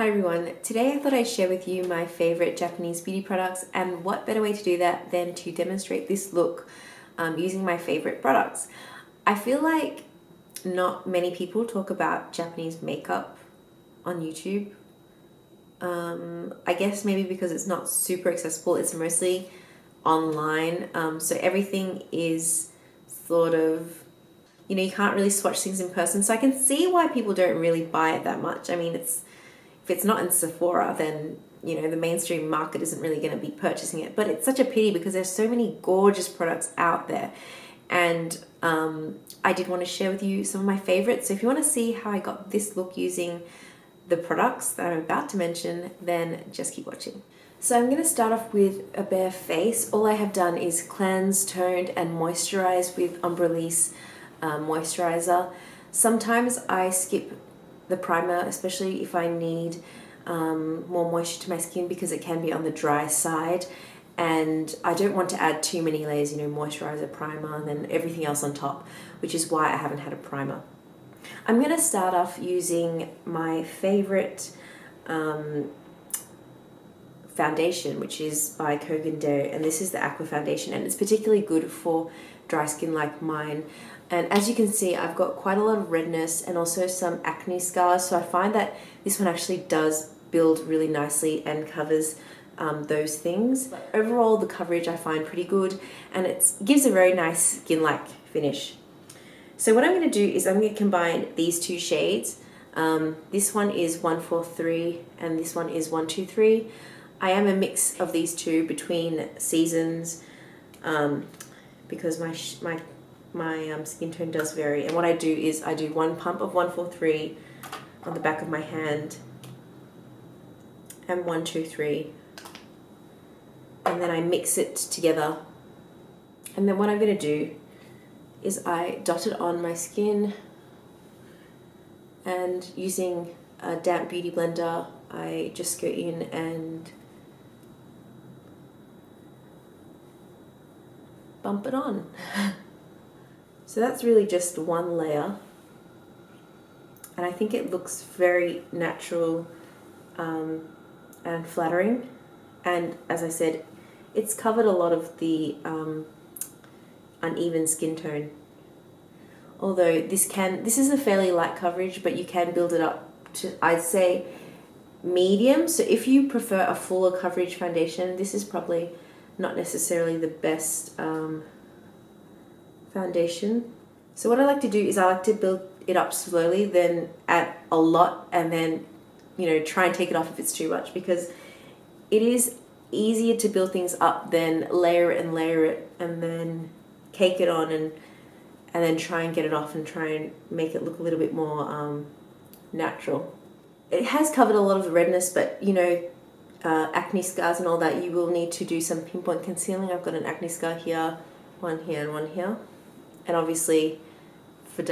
Hi everyone, today I thought I'd share with you my favorite Japanese beauty products, and what better way to do that than to demonstrate this look using my favorite products. I feel like not many people talk about Japanese makeup on YouTube. I guess maybe because it's not super accessible, it's mostly online, so everything is sort of, you can't really swatch things in person, so I can see why people don't really buy it that much. I mean, if it's not in Sephora, then the mainstream market isn't really going to be purchasing it. But it's such a pity because there's so many gorgeous products out there, and I did want to share with you some of my favorites. So if you want to see how I got this look using the products that I'm about to mention, then just keep watching. So I'm going to start off with a bare face. All I have done is cleanse, toned, and moisturize with Umbrelisse moisturizer. Sometimes I skip the primer, especially if I need more moisture to my skin, because it can be on the dry side and I don't want to add too many layers, moisturizer, primer, and then everything else on top, which is why I haven't had a primer. I'm going to start off using my favorite foundation, which is by Koh Gen Do, and this is the Aqua Foundation, and it's particularly good for dry skin like mine. And as you can see, I've got quite a lot of redness and also some acne scars, so I find that this one actually does build really nicely and covers those things. But overall, the coverage I find pretty good, and it gives a very nice skin-like finish. So what I'm going to do is I'm going to combine these two shades. This one is 143 and this one is 123. I am a mix of these two between seasons because my skin tone does vary, and what I do is I do one pump of 143 on the back of my hand and 123, and then I mix it together, and then what I'm going to do is I dot it on my skin, and using a damp beauty blender I just go in and bump it on. So that's really just one layer, and I think it looks very natural and flattering, and as I said, it's covered a lot of the uneven skin tone. Although this is a fairly light coverage, but you can build it up to, I'd say, medium. So if you prefer a fuller coverage foundation, this is probably not necessarily the best foundation. So what I like to do is I like to build it up slowly, then add a lot, and then try and take it off if it's too much, because it is easier to build things up than layer it and then cake it on and then try and get it off and try and make it look a little bit more natural. It has covered a lot of the redness, but acne scars and all that, you will need to do some pinpoint concealing. I've got an acne scar here, one here and one here. And obviously for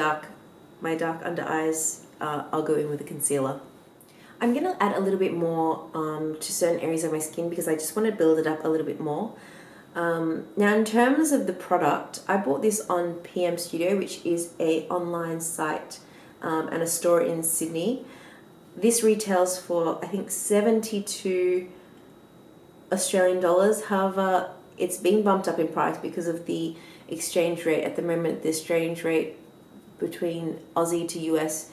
my dark under eyes, I'll go in with a concealer. I'm going to add a little bit more to certain areas of my skin because I just want to build it up a little bit more. Now in terms of the product, I bought this on PM Studio, which is an online site and a store in Sydney. This retails for I think 72 Australian dollars. However, it's been bumped up in price because of the exchange rate. At the moment, the exchange rate between Aussie to US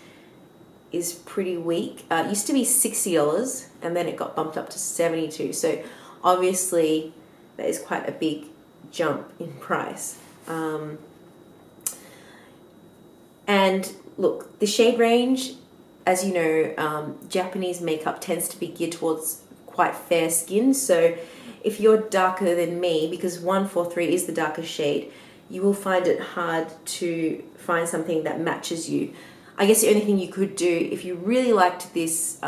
is pretty weak. It used to be $60 and then it got bumped up to 72. So obviously that is quite a big jump in price. And look, the shade range, as you know, Japanese makeup tends to be geared towards quite fair skin. So if you're darker than me, because 143 is the darkest shade, you will find it hard to find something that matches you. I guess the only thing you could do if you really liked this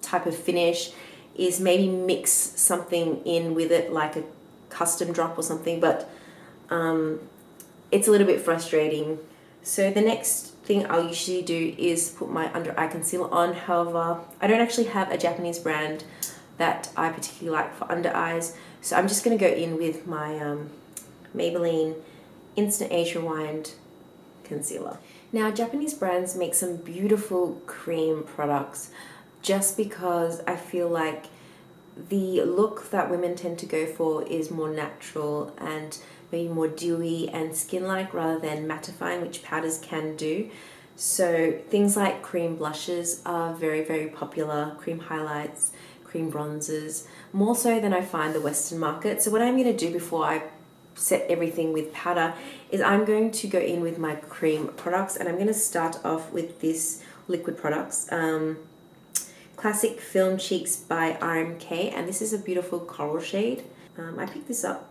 type of finish is maybe mix something in with it, like a custom drop or something, but it's a little bit frustrating. So the next thing I'll usually do is put my under eye concealer on. However, I don't actually have a Japanese brand that I particularly like for under eyes, so I'm just going to go in with my Maybelline Instant Age Rewind concealer. Now, Japanese brands make some beautiful cream products. just because I feel like the look that women tend to go for is more natural and maybe more dewy and skin-like rather than mattifying, which powders can do. So things like cream blushes are very, very popular, cream highlights, cream bronzers, more so than I find the Western market. So what I'm going to do before I set everything with powder is I'm going to go in with my cream products, and I'm going to start off with this liquid products. Classic Film Cheeks by RMK, and this is a beautiful coral shade. I picked this up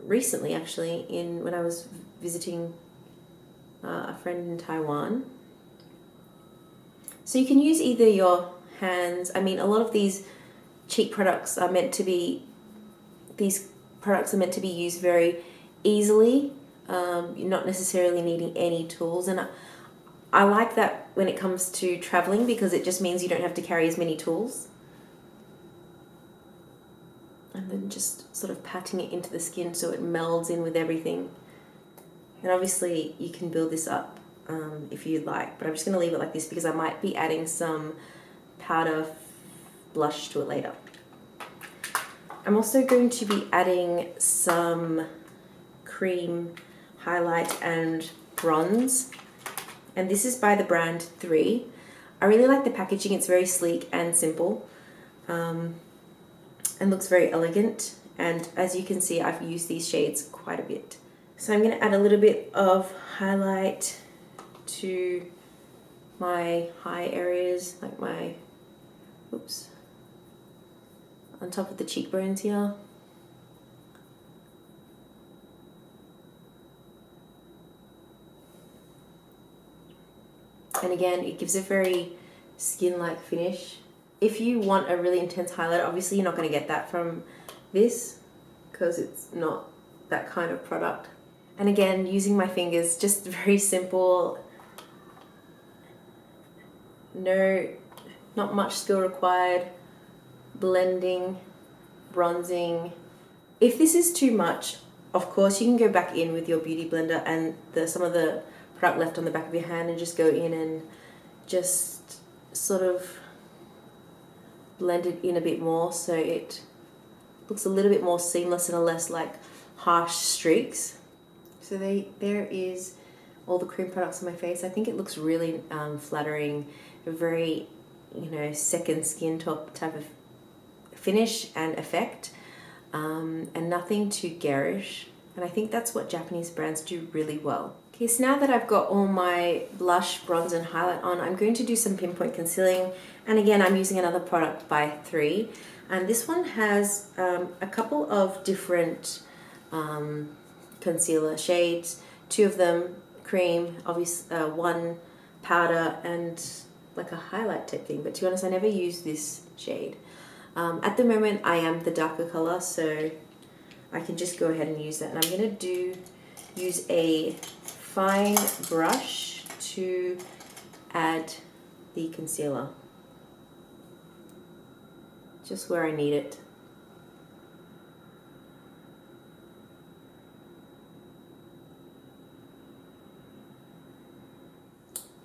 recently actually when I was visiting a friend in Taiwan. So you can use either your hands. I mean, a lot of these cheek products are meant to be, used very easily. You're not necessarily needing any tools, and I like that when it comes to traveling because it just means you don't have to carry as many tools. And then just sort of patting it into the skin so it melds in with everything. And obviously you can build this up if you'd like, but I'm just going to leave it like this because I might be adding some powder blush to it later. I'm also going to be adding some cream highlight and bronze, and this is by the brand 3. I really like the packaging. It's very sleek and simple, and looks very elegant, and as you can see I've used these shades quite a bit. So I'm going to add a little bit of highlight to my high areas, like my, on top of the cheekbones here. And again, it gives a very skin-like finish. If you want a really intense highlight, obviously you're not going to get that from this because it's not that kind of product. And again, using my fingers, just very simple. Not much skill required. Blending, bronzing. If this is too much, of course you can go back in with your beauty blender and some of the product left on the back of your hand and just go in and just sort of blend it in a bit more so it looks a little bit more seamless and less like harsh streaks. So there is all the cream products on my face. I think it looks really flattering, a very, second skin type of finish and effect, and nothing too garish. And I think that's what Japanese brands do really well. Okay, so now that I've got all my blush, bronze and highlight on, I'm going to do some pinpoint concealing. And again, I'm using another product by 3. And this one has a couple of different concealer shades. 2 of them cream, obviously one powder and like a highlight type thing. But to be honest, I never use this shade. At the moment, I am the darker color, so I can just go ahead and use that. And I'm going to use a fine brush to add the concealer just where I need it.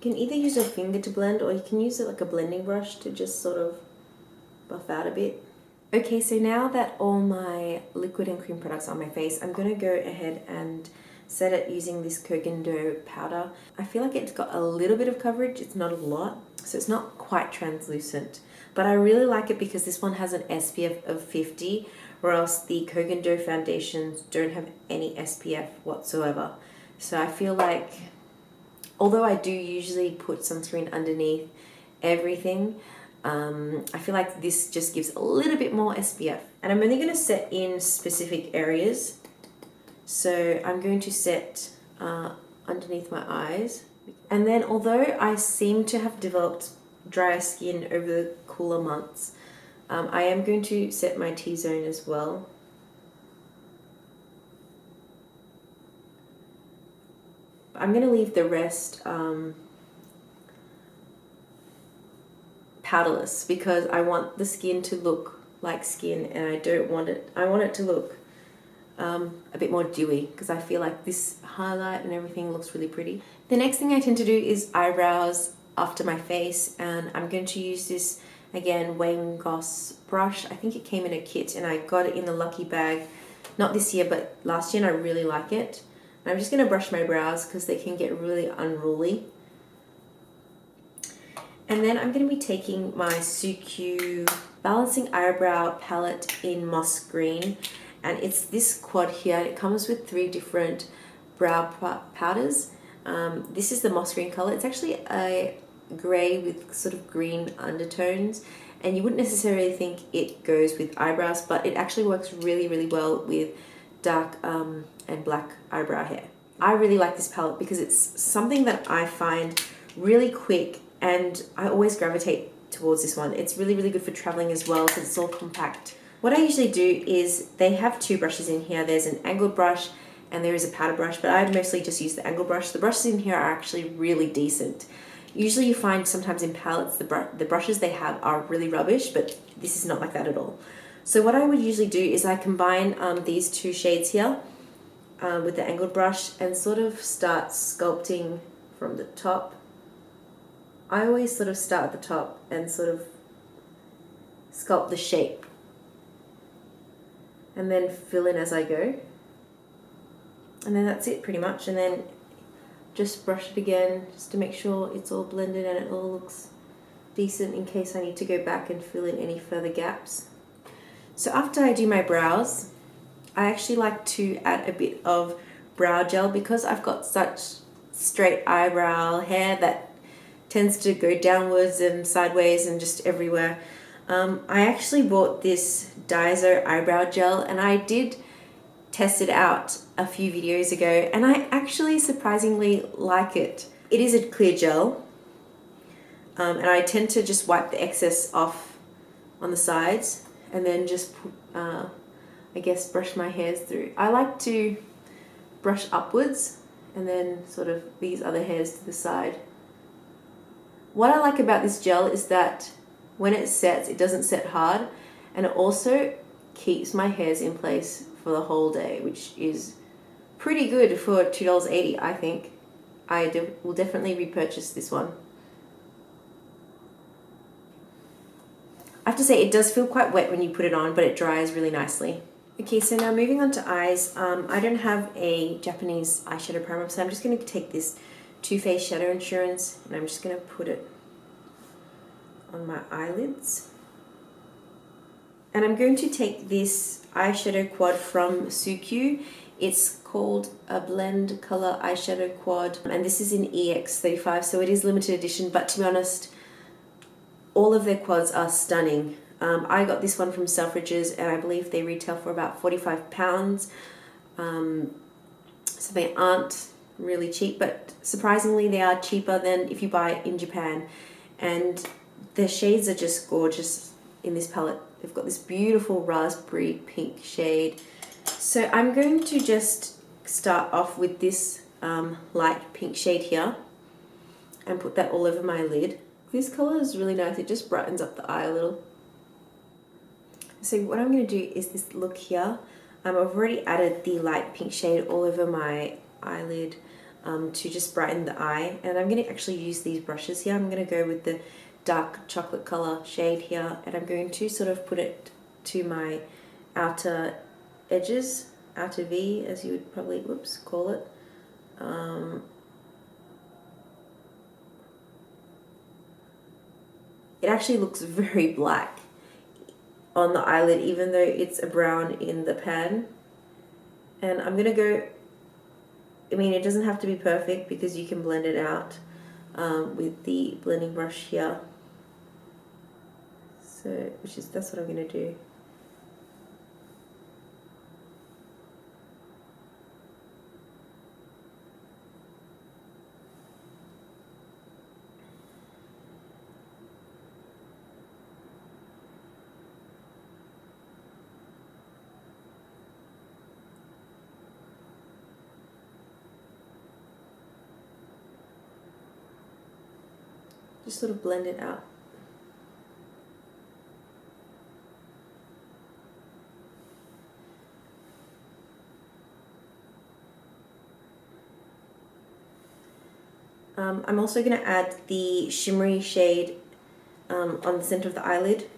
You can either use your finger to blend, or you can use it like a blending brush to just sort of buff out a bit. Okay, so now that all my liquid and cream products are on my face, I'm going to go ahead and set it using this Koh Gen Do powder. I feel like it's got a little bit of coverage, it's not a lot, so it's not quite translucent. But I really like it because this one has an SPF of 50, whereas the Koh Gen Do foundations don't have any SPF whatsoever. So I feel like, although I do usually put sunscreen underneath everything, I feel like this just gives a little bit more SPF. And I'm only going to set in specific areas. So I'm going to set underneath my eyes. And then, although I seem to have developed drier skin over the cooler months, I am going to set my T-zone as well. I'm going to leave the rest powderless because I want the skin to look like skin, and I want it to look a bit more dewy because I feel like this highlight and everything looks really pretty. The next thing I tend to do is eyebrows. after my face, and I'm going to use this again Wayne Goss brush. I think it came in a kit and I got it in the lucky bag, not this year but last year, and I really like it. And I'm just going to brush my brows because they can get really unruly. And then I'm going to be taking my Suqqu Balancing Eyebrow palette in Moss Green, and it's this quad here. It comes with 3 different brow powders. This is the Moss Green color. It's actually a grey with sort of green undertones, and you wouldn't necessarily think it goes with eyebrows, but it actually works really, really well with dark and black eyebrow hair. I really like this palette because it's something that I find really quick, and I always gravitate towards this one. It's really, really good for traveling as well because it's all compact. What I usually do is they have 2 brushes in here. There's an angled brush and there is a powder brush, but I mostly just use the angled brush. The brushes in here are actually really decent. Usually you find sometimes in palettes the brushes they have are really rubbish, but this is not like that at all. So what I would usually do is I combine these 2 shades here with the angled brush and sort of start sculpting from the top. I always sort of start at the top and sort of sculpt the shape and then fill in as I go. And then that's it pretty much, and then just brush it again just to make sure it's all blended and it all looks decent in case I need to go back and fill in any further gaps. So after I do my brows, I actually like to add a bit of brow gel because I've got such straight eyebrow hair that tends to go downwards and sideways and just everywhere. I actually bought this Daiso eyebrow gel and I did test it out a few videos ago, and I actually surprisingly like it. It is a clear gel, and I tend to just wipe the excess off on the sides and then just I guess brush my hairs through. I like to brush upwards and then sort of these other hairs to the side. What I like about this gel is that when it sets, it doesn't set hard, and it also keeps my hairs in place for the whole day, which is pretty good for $2.80, I think. I will definitely repurchase this one. I have to say it does feel quite wet when you put it on, but it dries really nicely. Okay, so now moving on to eyes. I don't have a Japanese eyeshadow primer, so I'm just going to take this Too Faced Shadow Insurance and I'm just going to put it on my eyelids. And I'm going to take this eyeshadow quad from Suqqu. It's called a blend color eyeshadow quad, and this is in EX35, so it is limited edition, but to be honest, all of their quads are stunning. I got this one from Selfridges and I believe they retail for about £45. So they aren't really cheap, but surprisingly they are cheaper than if you buy it in Japan. And the shades are just gorgeous in this palette. They've got this beautiful raspberry pink shade. So I'm going to just start off with this light pink shade here and put that all over my lid. This color is really nice. It just brightens up the eye a little. So what I'm going to do is this look here. I've already added the light pink shade all over my eyelid to just brighten the eye. And I'm going to actually use these brushes here. I'm going to go with the dark chocolate color shade here, and I'm going to sort of put it to my outer edges, outer V as you would probably call it. It actually looks very black on the eyelid even though it's a brown in the pan. And I'm gonna go, I mean it doesn't have to be perfect because you can blend it out with the blending brush here. So, that's what I'm going to do. Just sort of blend it out. I'm also going to add the shimmery shade on the center of the eyelid,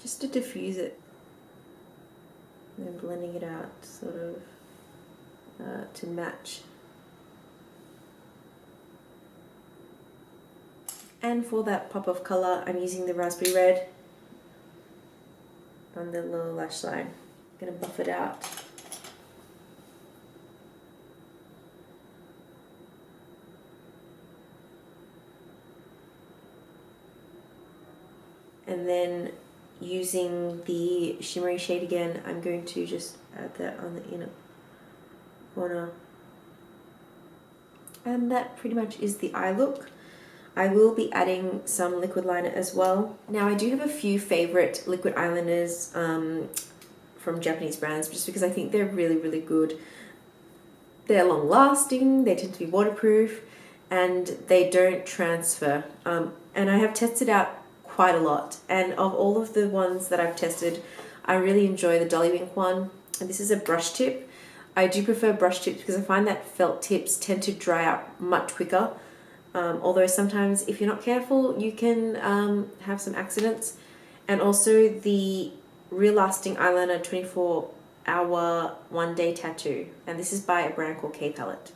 just to diffuse it, and then blending it out sort of to match. And for that pop of color, I'm using the raspberry red on the lower lash line. I'm going to buff it out. And then using the shimmery shade again, I'm going to just add that on the inner corner. And that pretty much is the eye look. I will be adding some liquid liner as well. Now I do have a few favorite liquid eyeliners from Japanese brands, just because I think they're really, really good. They're long lasting, they tend to be waterproof, and they don't transfer. And I have tested out quite a lot, and of all of the ones that I've tested, I really enjoy the Dolly Wink one, and this is a brush tip. I do prefer brush tips because I find that felt tips tend to dry out much quicker, although sometimes if you're not careful you can have some accidents. And also the Real Lasting Eyeliner 24-hour 1-day tattoo, and this is by a brand called K Palette.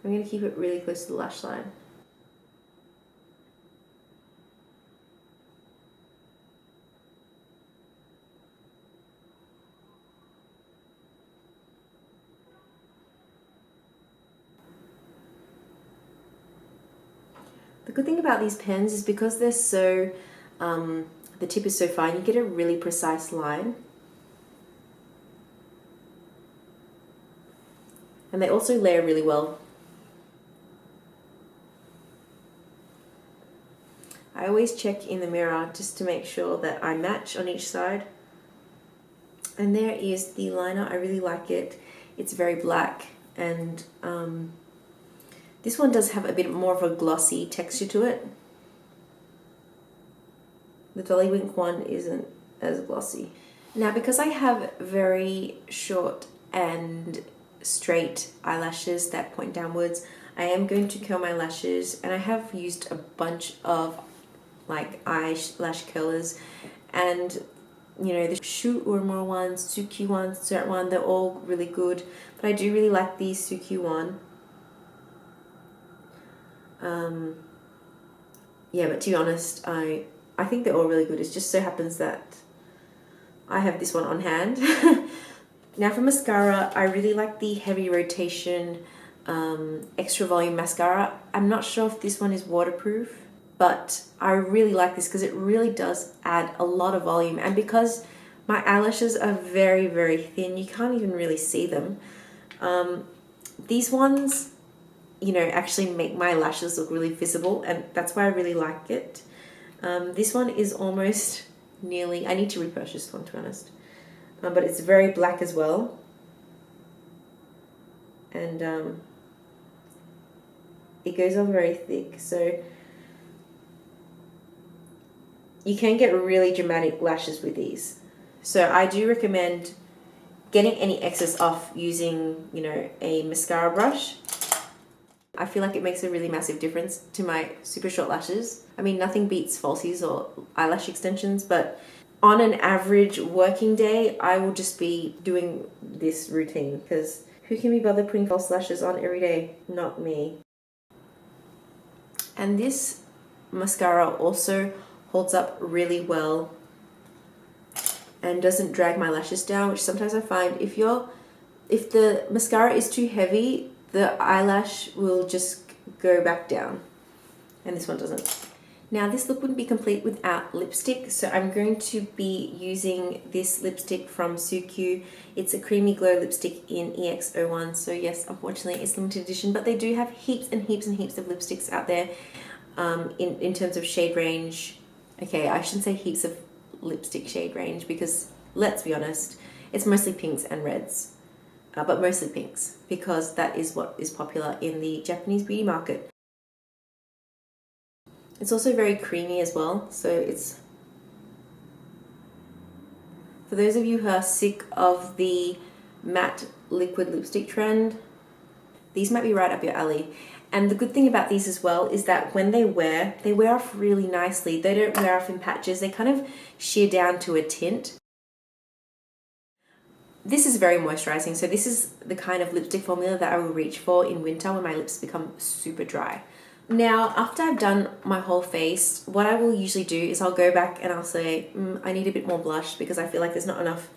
I'm going to keep it really close to the lash line. The good thing about these pens is because they're so, the tip is so fine, you get a really precise line. And they also layer really well. I always check in the mirror just to make sure that I match on each side. And there is the liner. I really like it. It's very black, and this one does have a bit more of a glossy texture to it. The Dolly Wink one isn't as glossy. Now because I have very short and straight eyelashes that point downwards, I am going to curl my lashes, and I have used a bunch of like eyelash curlers, and you know, the Suqqu ones, Suqqu ones, Suqqu one, they're all really good, but I do really like the Suqqu one. Yeah, but to be honest, I think they're all really good. It just so happens that I have this one on hand. Now for mascara, I really like the Heavy Rotation Extra Volume Mascara. I'm not sure if this one is waterproof, but I really like this because it really does add a lot of volume. And because my eyelashes are very, very thin, you can't even really see them. These ones, you know, actually make my lashes look really visible, and that's why I really like it. This one is almost nearly, I need to repurchase this one to be honest, but it's very black as well, and it goes on very thick, so you can get really dramatic lashes with these. So I do recommend getting any excess off using, you know, a mascara brush. I feel like it makes a really massive difference to my super short lashes. I mean, nothing beats falsies or eyelash extensions, but on an average working day, I will just be doing this routine, because who can be bothered putting false lashes on every day? Not me. And this mascara also holds up really well and doesn't drag my lashes down, which sometimes I find if the mascara is too heavy, the eyelash will just go back down, and this one doesn't. Now this look wouldn't be complete without lipstick, so I'm going to be using this lipstick from Suqqu. It's a creamy glow lipstick in EX01, so yes, unfortunately it's limited edition, but they do have heaps and heaps and heaps of lipsticks out there in terms of shade range. Okay, I shouldn't say heaps of lipstick shade range, because let's be honest, it's mostly pinks and reds. But mostly pinks, because that is what is popular in the Japanese beauty market. It's also very creamy as well, so it's, for those of you who are sick of the matte liquid lipstick trend, These might be right up your alley. And the good thing about these as well is that when they wear off really nicely. They don't wear off in patches. They kind of sheer down to a tint. This is very moisturizing. So this is the kind of lipstick formula that I will reach for in winter when my lips become super dry. Now, after I've done my whole face, what I will usually do is I'll go back and I'll say, I need a bit more blush because I feel like there's not enough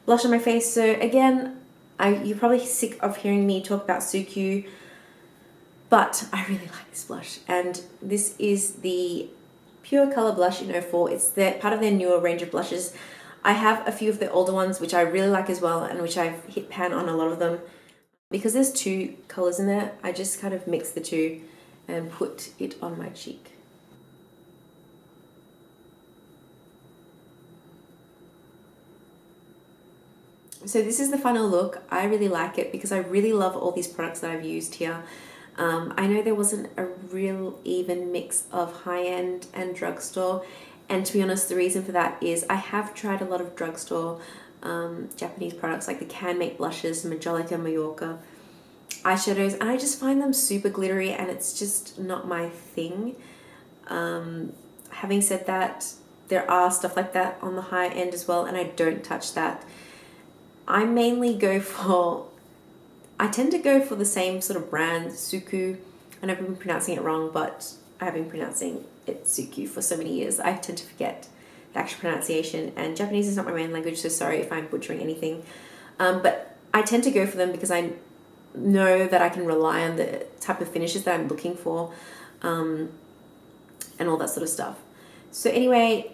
blush on my face. So again, you're probably sick of hearing me talk about Suqqu, but I really like this blush. And this is the Pure Color Blush in 04. It's part of their newer range of blushes. I have a few of the older ones, which I really like as well, and which I've hit pan on a lot of them. Because there's two colors in there, I just kind of mix the two and put it on my cheek. So this is the final look. I really like it because I really love all these products that I've used here. I know there wasn't a real even mix of high-end and drugstore, and to be honest, the reason for that is I have tried a lot of drugstore Japanese products like the Can Make blushes, Majolica, Mallorca, eyeshadows, and I just find them super glittery and it's just not my thing. Having said that, there are stuff like that on the high end as well, and I don't touch that. I tend to go for the same sort of brand, Suqqu. I know I've been pronouncing it wrong, but I have been pronouncing it Suqqu for so many years. I tend to forget the actual pronunciation, and Japanese is not my main language, so sorry if I'm butchering anything. But I tend to go for them because I know that I can rely on the type of finishes that I'm looking for, and all that sort of stuff. So anyway,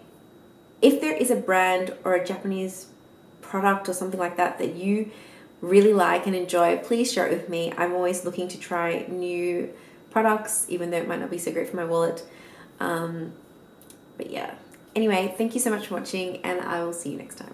if there is a brand or a Japanese product or something like that that you really like and enjoy, please share it with me. I'm always looking to try new products, even though it might not be so great for my wallet. But yeah. Anyway, thank you so much for watching, and I will see you next time.